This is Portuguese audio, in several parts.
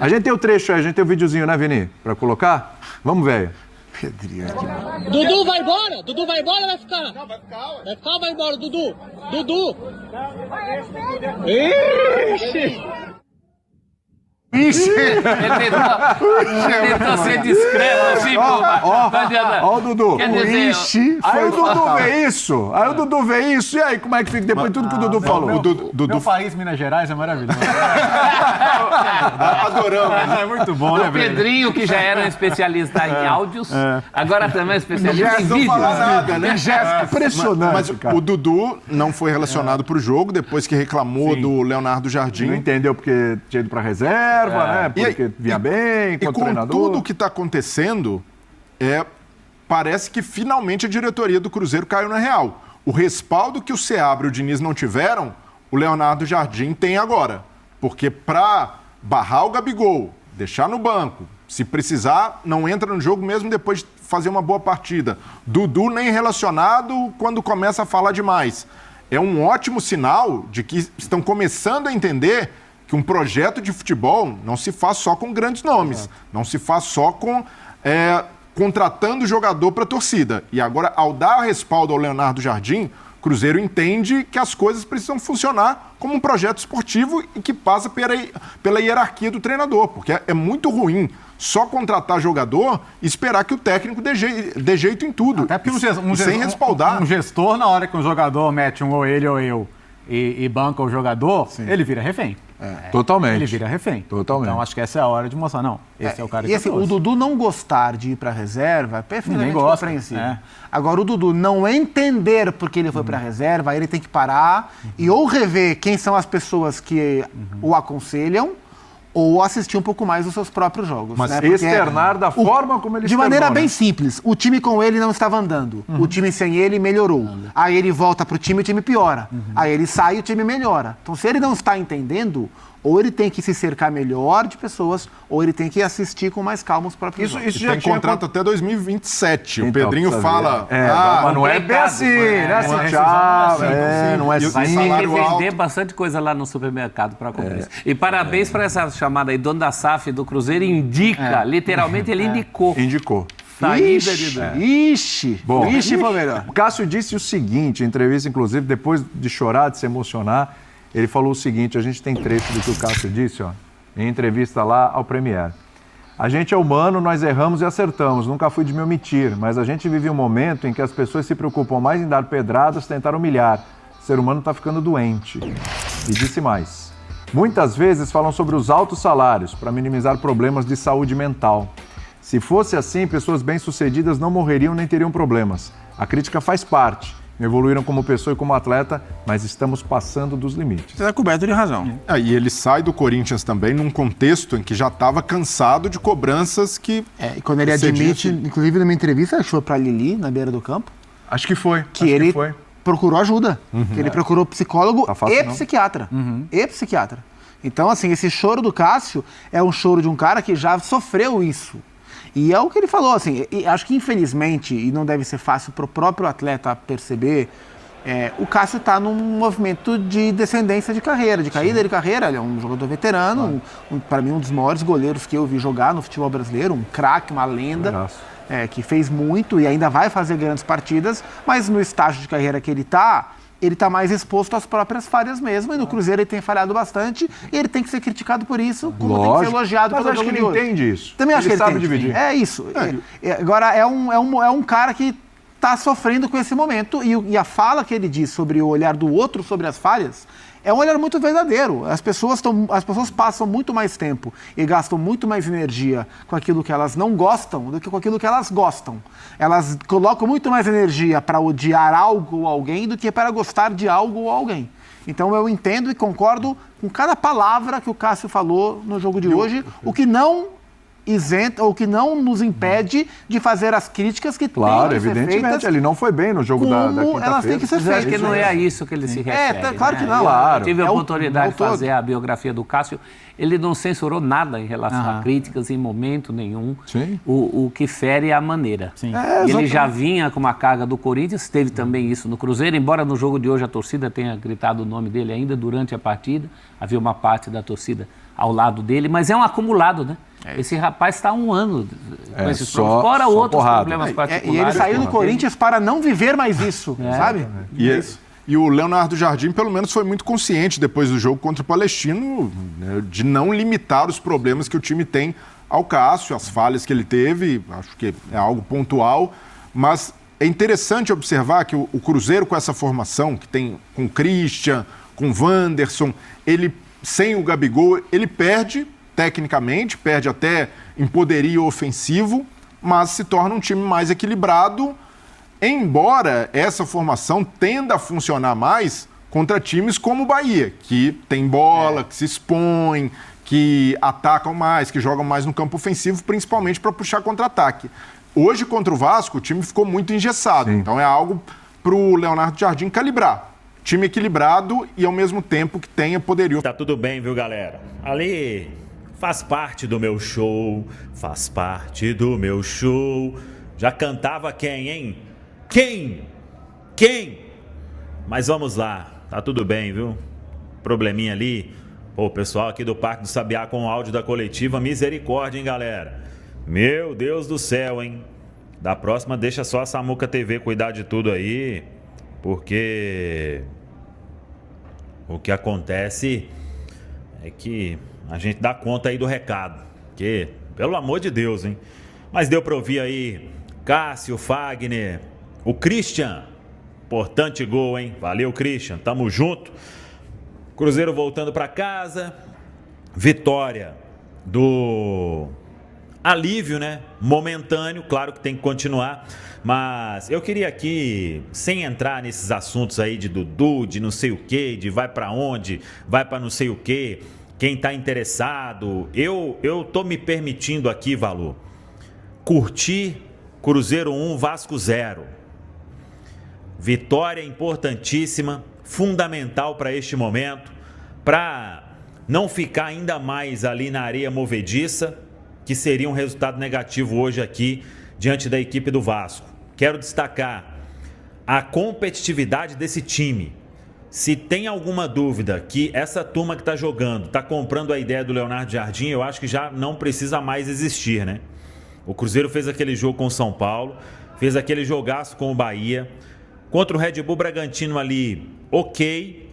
A gente tem o trecho aí, a gente tem o videozinho, né, Vini? Pra colocar? Vamos, velho. Pedrinho. Dudu vai embora? Dudu vai embora ou vai ficar? Não, vai ficar, ué. Vai ficar ou vai embora, Dudu? Dudu! Ixi! Ele tentou ser discreto assim, pô. Ó o Dudu. Quer dizer, Aí o Dudu vê isso. E aí, como é que fica depois de tudo que o Dudu falou? Meu país, Minas Gerais, é maravilhoso. Adoramos. É muito bom, né, o Pedrinho, que já era um especialista em áudios, agora também é especialista em Não vídeos. falar nada, né? Impressionante, Mas cara. o Dudu não foi relacionado pro jogo, depois que reclamou do Leonardo Não Jardim. entendeu porque tinha ido pra reserva, né? Porque vinha bem, E enquanto com treinador. tudo que está acontecendo, parece que finalmente a diretoria do Cruzeiro caiu na real. O respaldo que o Seabra e o Diniz não tiveram, o Leonardo Jardim tem agora. Porque para barrar o Gabigol, deixar no banco, se precisar, não entra no jogo mesmo depois de fazer uma boa partida. Dudu nem relacionado quando começa a falar demais. É um ótimo sinal de que estão começando a entender que um projeto de futebol não se faz só com grandes nomes, não se faz só com contratando jogador para a torcida. E agora, ao dar respaldo ao Leonardo Jardim, o Cruzeiro entende que as coisas precisam funcionar como um projeto esportivo e que passa pela hierarquia do treinador, porque é muito ruim só contratar jogador e esperar que o técnico dê jeito em tudo. Até porque sem respaldar. Um gestor, na hora que um jogador mete um ou ele ou eu e banca o jogador, ele vira refém. Totalmente. Ele vira refém. Totalmente. Então acho que essa é a hora de mostrar, não, esse é o cara que E assim, o Dudu não gostar de ir pra reserva é perfeitamente Ninguém gosta, compreensível. é. Agora, o Dudu não entender porque ele foi pra reserva, aí ele tem que parar e ou rever quem são as pessoas que o aconselham, ou assistir um pouco mais os seus próprios jogos. Mas né? Porque externar da forma como ele de externou, maneira né? bem simples. O time com ele não estava andando. O time sem ele melhorou. Aí ele volta pro time e o time piora. Aí ele sai e o time melhora. Então, se ele não está entendendo, ou ele tem que se cercar melhor de pessoas, ou ele tem que assistir com mais calma os próprios jogos. Isso E já tem tinha contrato até 2027. O Então, Pedrinho precisa fala... ver. Mas não é bem assim, né? Assim, tchau, não é E o assim. Vai ter que salário vender alto. bastante coisa lá no supermercado para comprar isso. E parabéns para essa chamada aí, dono da SAF do Cruzeiro indica, literalmente ele indicou. Indicou. Saída de... Ixi, Bom, Ixi, foi melhor. O Cássio disse o seguinte, em entrevista, inclusive, depois de chorar, de se emocionar, ele falou o seguinte, a gente tem trecho do que o Cássio disse, ó, em entrevista lá ao Premier. A gente é humano, nós erramos e acertamos, nunca fui de me omitir, mas a gente vive um momento em que as pessoas se preocupam mais em dar pedradas, tentar humilhar. O ser humano está ficando doente. E disse mais. Muitas vezes falam sobre os altos salários para minimizar problemas de saúde mental. Se fosse assim, pessoas bem-sucedidas não morreriam nem teriam problemas. A crítica faz parte. Evoluíram como pessoa e como atleta, mas estamos passando dos limites. Você está coberto de razão. E ele sai do Corinthians também num contexto em que já estava cansado de cobranças que... E quando ele admite, inclusive numa entrevista, acho que foi pra Lili, na beira do campo, Acho que foi. que ele procurou ajuda. Que ele procurou psicólogo Tá fácil, e não. psiquiatra. E psiquiatra. Então, assim, esse choro do Cássio é um choro de um cara que já sofreu isso. E é o que ele falou, assim, e acho que infelizmente, e não deve ser fácil para o próprio atleta perceber, o Cássio está num movimento de descendência de carreira, de caída de carreira. Ele é um jogador veterano, para mim um dos maiores goleiros que eu vi jogar no futebol brasileiro, um craque, uma lenda, que fez muito e ainda vai fazer grandes partidas, mas no estágio de carreira que ele está mais exposto às próprias falhas mesmo, e no Cruzeiro ele tem falhado bastante, e ele tem que ser criticado por isso, como tem que ser elogiado mas pelo acho que jogo ele de hoje. entende isso. Também acho Ele que ele sabe entende. dividir. É isso. Agora, é um cara que está sofrendo com esse momento, e a fala que ele diz sobre o olhar do outro sobre as falhas é um olhar muito verdadeiro. As pessoas passam muito mais tempo e gastam muito mais energia com aquilo que elas não gostam do que com aquilo que elas gostam. Elas colocam muito mais energia para odiar algo ou alguém do que para gostar de algo ou alguém. Então eu entendo e concordo com cada palavra que o Cássio falou no jogo de hoje, o que não isenta ou que não nos impede de fazer as críticas que Claro, têm que ser evidentemente, feitas, ele não foi bem no jogo da como quinta-feira. elas têm que ser Mas eu acho que feitas. não é a isso que ele se refere. claro que não. Claro. Eu tive a É o- oportunidade é o de fazer a biografia do Cássio. Ele não censurou nada em relação a críticas em momento nenhum. Sim. O que fere é a maneira. Sim. Ele já vinha com uma carga do Corinthians, teve também isso no Cruzeiro, embora no jogo de hoje a torcida tenha gritado o nome dele ainda durante a partida, havia uma parte da torcida ao lado dele, mas é um acumulado, né? Esse rapaz está há um ano com esses só- problemas, fora só outros porrada. problemas particulares. E ele saiu do que Corinthians para não viver mais isso, sabe? E o Leonardo Jardim, pelo menos, foi muito consciente depois do jogo contra o Palestino, né, de não limitar os problemas que o time tem ao Cássio, as falhas que ele teve, acho que é algo pontual, mas é interessante observar que o Cruzeiro, com essa formação que tem com o Christian, com o Wanderson, ele, sem o Gabigol, ele perde tecnicamente, perde até em poderio ofensivo, mas se torna um time mais equilibrado, embora essa formação tenda a funcionar mais contra times como o Bahia, que tem bola, que se expõem, que atacam mais, que jogam mais no campo ofensivo, principalmente para puxar contra-ataque. Hoje, contra o Vasco, o time ficou muito engessado. Sim. Então é algo para o Leonardo Jardim calibrar. Time equilibrado e, ao mesmo tempo, que tenha poderio. Tá tudo bem, viu, galera? Ali faz parte do meu show, faz parte do meu show. Já cantava quem, hein? Quem? Mas vamos lá, tá tudo bem, viu? Probleminha ali. Pô, o pessoal aqui do Parque do Sabiá com o áudio da coletiva, misericórdia, hein, galera? Meu Deus do céu, hein? Da próxima, deixa só a Samuca TV cuidar de tudo aí, porque o que acontece é que a gente dá conta aí do recado, que, pelo amor de Deus, hein? Mas deu pra ouvir aí Cássio, Fagner, o Christian, importante gol, hein? Valeu, Christian, tamo junto. Cruzeiro voltando pra casa, vitória do alívio, né? Momentâneo, claro que tem que continuar, mas eu queria aqui, sem entrar nesses assuntos aí de Dudu, de não sei o que, de vai pra onde, vai pra não sei o que, quem tá interessado, eu tô me permitindo aqui, Valor, curtir Cruzeiro 1, Vasco 0. Vitória importantíssima, fundamental para este momento, para não ficar ainda mais ali na areia movediça, que seria um resultado negativo hoje aqui diante da equipe do Vasco. Quero destacar a competitividade desse time. Se tem alguma dúvida que essa turma que está jogando, está comprando a ideia do Leonardo Jardim, eu acho que já não precisa mais existir, né? O Cruzeiro fez aquele jogo com o São Paulo, fez aquele jogaço com o Bahia, contra o Red Bull Bragantino ali, ok,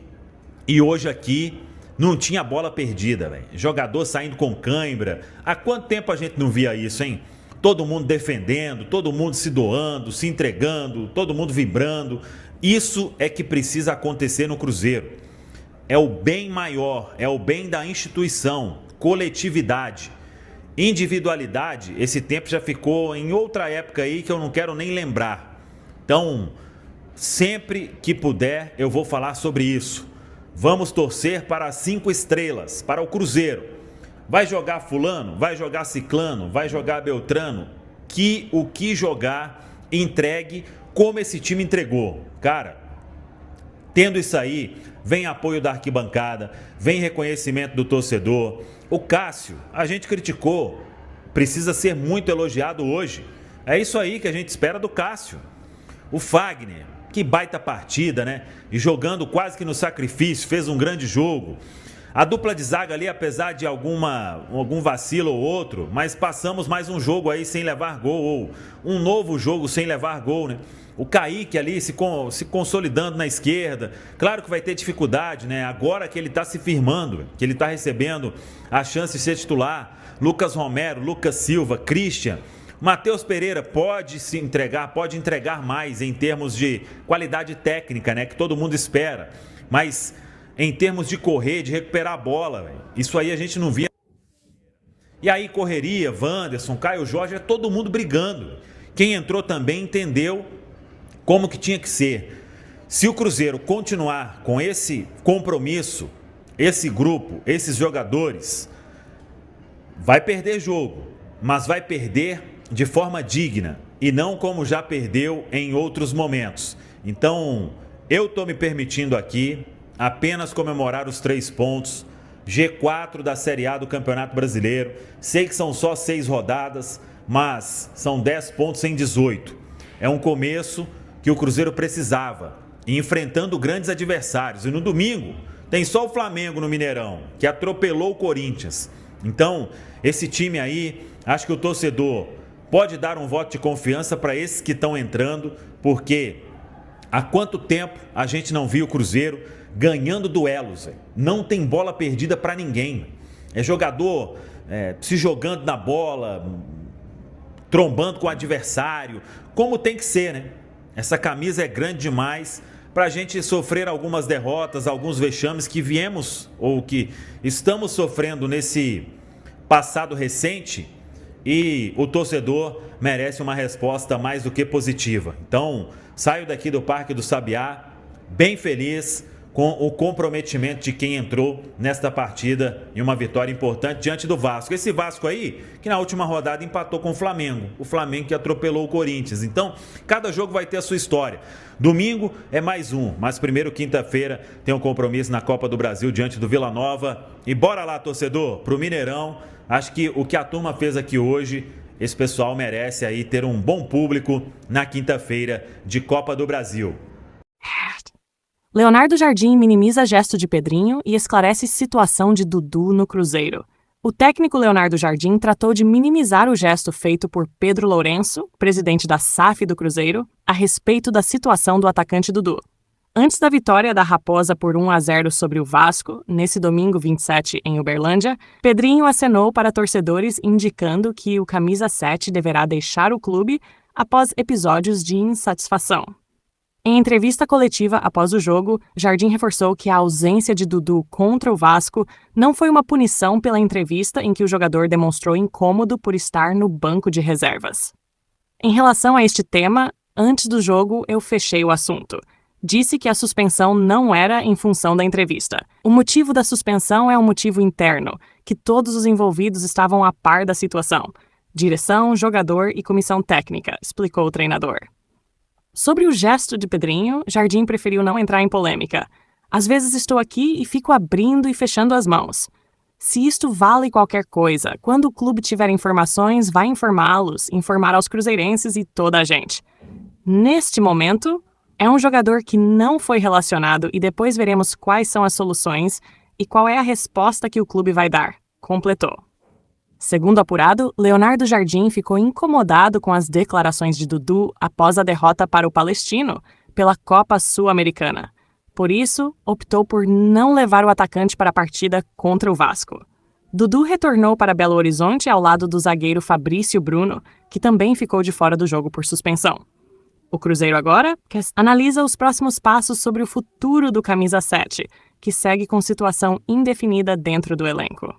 e hoje aqui não tinha bola perdida, velho. Jogador saindo com cãibra. Há quanto tempo a gente não via isso, hein? Todo mundo defendendo, todo mundo se doando, se entregando, todo mundo vibrando. Isso é que precisa acontecer no Cruzeiro. É o bem maior, é o bem da instituição, coletividade. Individualidade, esse tempo já ficou em outra época aí que eu não quero nem lembrar. Então, sempre que puder, eu vou falar sobre isso. Vamos torcer para as 5 estrelas, para o Cruzeiro. Vai jogar fulano, vai jogar ciclano, vai jogar beltrano. Que o que jogar, entregue como esse time entregou. Cara, tendo isso aí, vem apoio da arquibancada, vem reconhecimento do torcedor. O Cássio, a gente criticou, precisa ser muito elogiado hoje. É isso aí que a gente espera do Cássio. O Fagner, que baita partida, né? E jogando quase que no sacrifício, fez um grande jogo. A dupla de zaga ali, apesar de algum vacilo ou outro, mas passamos mais um jogo aí sem levar gol, ou um novo jogo sem levar gol, né? O Kaique ali se consolidando na esquerda. Claro que vai ter dificuldade, né? Agora que ele está se firmando, que ele está recebendo a chance de ser titular. Lucas Romero, Lucas Silva, Christian. Matheus Pereira pode entregar mais em termos de qualidade técnica, né? Que todo mundo espera. Mas em termos de correr, de recuperar a bola, véio, isso aí a gente não via. E aí correria, Wanderson, Caio Jorge, é todo mundo brigando. Quem entrou também entendeu como que tinha que ser. Se o Cruzeiro continuar com esse compromisso, esse grupo, esses jogadores, vai perder jogo. mas vai perder de forma digna e não como já perdeu em outros momentos. Então, eu estou me permitindo aqui apenas comemorar os 3 pontos, G4 da Série A do Campeonato Brasileiro. Sei que são só 6 rodadas, mas são 10 pontos em 18. É um começo que o Cruzeiro precisava, enfrentando grandes adversários. E no domingo tem só o Flamengo no Mineirão, que atropelou o Corinthians. Então, esse time aí, acho que o torcedor pode dar um voto de confiança para esses que estão entrando, porque há quanto tempo a gente não viu o Cruzeiro ganhando duelos? Véio. Não tem bola perdida para ninguém. É jogador se jogando na bola, trombando com o adversário, como tem que ser, né? Essa camisa é grande demais para a gente sofrer algumas derrotas, alguns vexames que viemos ou que estamos sofrendo nesse passado recente, e o torcedor merece uma resposta mais do que positiva. Então, saio daqui do Parque do Sabiá bem feliz com o comprometimento de quem entrou nesta partida em uma vitória importante diante do Vasco. Esse Vasco aí, que na última rodada empatou com o Flamengo que atropelou o Corinthians. Então, cada jogo vai ter a sua história. Domingo é mais um, mas primeiro, quinta-feira, tem um compromisso na Copa do Brasil diante do Vila Nova. E bora lá, torcedor, pro Mineirão. Acho que o que a turma fez aqui hoje, esse pessoal merece aí ter um bom público na quinta-feira de Copa do Brasil. Leonardo Jardim minimiza gesto de Pedrinho e esclarece situação de Dudu no Cruzeiro. O técnico Leonardo Jardim tratou de minimizar o gesto feito por Pedro Lourenço, presidente da SAF do Cruzeiro, a respeito da situação do atacante Dudu. Antes da vitória da Raposa por 1-0 sobre o Vasco, nesse domingo 27 em Uberlândia, Pedrinho acenou para torcedores indicando que o camisa 7 deverá deixar o clube após episódios de insatisfação. Em entrevista coletiva após o jogo, Jardim reforçou que a ausência de Dudu contra o Vasco não foi uma punição pela entrevista em que o jogador demonstrou incômodo por estar no banco de reservas. Em relação a este tema, antes do jogo eu fechei o assunto. Disse que a suspensão não era em função da entrevista. O motivo da suspensão é um motivo interno, que todos os envolvidos estavam a par da situação. Direção, jogador e comissão técnica, explicou o treinador. Sobre o gesto de Pedrinho, Jardim preferiu não entrar em polêmica. Às vezes estou aqui e fico abrindo e fechando as mãos. Se isto vale qualquer coisa, quando o clube tiver informações, vai informá-los, informar aos cruzeirenses e toda a gente. Neste momento, é um jogador que não foi relacionado e depois veremos quais são as soluções e qual é a resposta que o clube vai dar, completou. Segundo apurado, Leonardo Jardim ficou incomodado com as declarações de Dudu após a derrota para o Palestino pela Copa Sul-Americana. Por isso, optou por não levar o atacante para a partida contra o Vasco. Dudu retornou para Belo Horizonte ao lado do zagueiro Fabrício Bruno, que também ficou de fora do jogo por suspensão. O Cruzeiro agora analisa os próximos passos sobre o futuro do camisa 7, que segue com situação indefinida dentro do elenco.